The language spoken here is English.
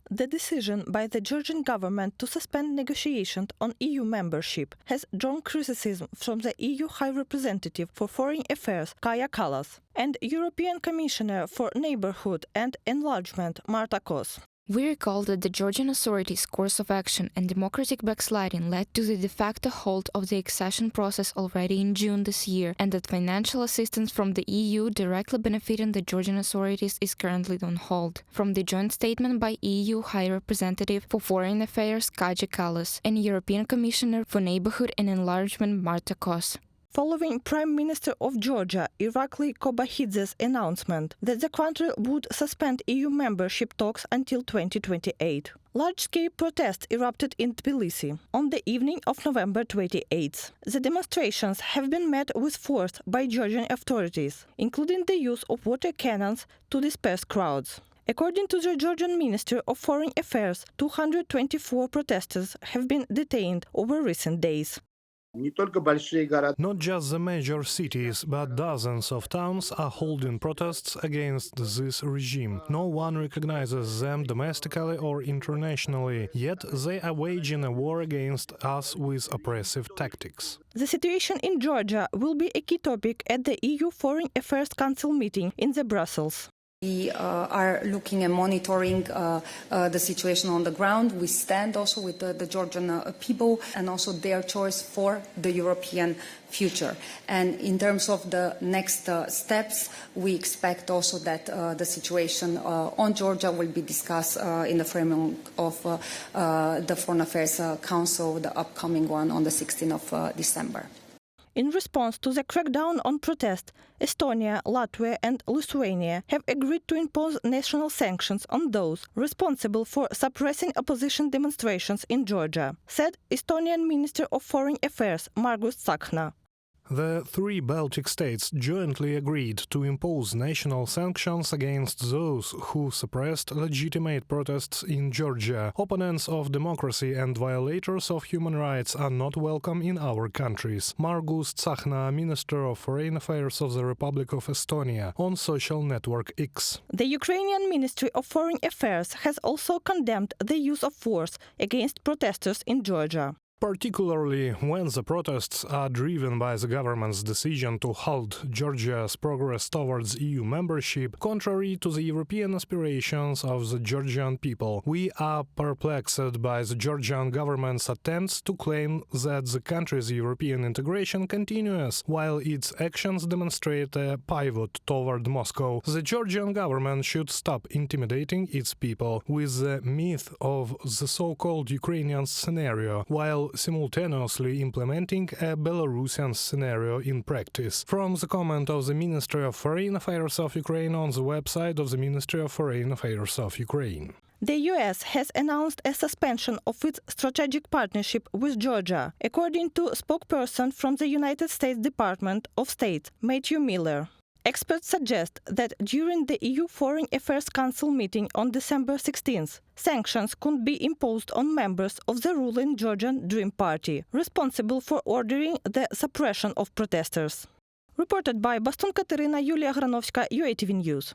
The decision by the Georgian government to suspend negotiations on EU membership has drawn criticism from the EU High Representative for Foreign Affairs, Kaja Kallas, and European Commissioner for Neighbourhood and Enlargement, Marta Kos. We recall that the Georgian authorities' course of action and democratic backsliding led to the de facto halt of the accession process already in June this year, and that financial assistance from the EU directly benefiting the Georgian authorities is currently on hold. From the joint statement by EU High Representative for Foreign Affairs Kaja Kallas and European Commissioner for Neighbourhood and Enlargement Marta Kos. Following Prime Minister of Georgia, Irakli Kobakidze's announcement that the country would suspend EU membership talks until 2028. Large-scale protests erupted in Tbilisi on the evening of November 28th. The demonstrations have been met with force by Georgian authorities, including the use of water cannons to disperse crowds. According to the Georgian Ministry of Foreign Affairs, 224 protesters have been detained over recent days. Not just the major cities, but dozens of towns are holding protests against this regime. No one recognizes them domestically or internationally, yet they are waging a war against us with oppressive tactics. The situation in Georgia will be a key topic at the EU Foreign Affairs Council meeting in Brussels. We are looking and monitoring the situation on the ground. We stand also with the Georgian people and also their choice for the European future. And in terms of the next steps, we expect also that the situation on Georgia will be discussed in the framework of the Foreign Affairs Council, the upcoming one on the 16th of December. In response to the crackdown on protest, Estonia, Latvia and Lithuania have agreed to impose national sanctions on those responsible for suppressing opposition demonstrations in Georgia, said Estonian Minister of Foreign Affairs Margus Tsahkna. The three Baltic states jointly agreed to impose national sanctions against those who suppressed legitimate protests in Georgia. Opponents of democracy and violators of human rights are not welcome in our countries. Margus Tsahkna, Minister of Foreign Affairs of the Republic of Estonia, on social network X. The Ukrainian Ministry of Foreign Affairs has also condemned the use of force against protesters in Georgia. Particularly when the protests are driven by the government's decision to halt Georgia's progress towards EU membership, contrary to the European aspirations of the Georgian people. We are perplexed by the Georgian government's attempts to claim that the country's European integration continues, while its actions demonstrate a pivot toward Moscow. The Georgian government should stop intimidating its people with the myth of the so-called Ukrainian scenario, while simultaneously implementing a Belarusian scenario in practice. From the comment of the Ministry of Foreign Affairs of Ukraine on the website of the Ministry of Foreign Affairs of Ukraine. The US has announced a suspension of its strategic partnership with Georgia, according to spokesperson from the United States Department of State, Matthew Miller. Experts suggest that during the EU Foreign Affairs Council meeting on December 16th, sanctions could be imposed on members of the ruling Georgian Dream Party, responsible for ordering the suppression of protesters. Reported by Bastun Katerina, Yulia Granovska, UATV News.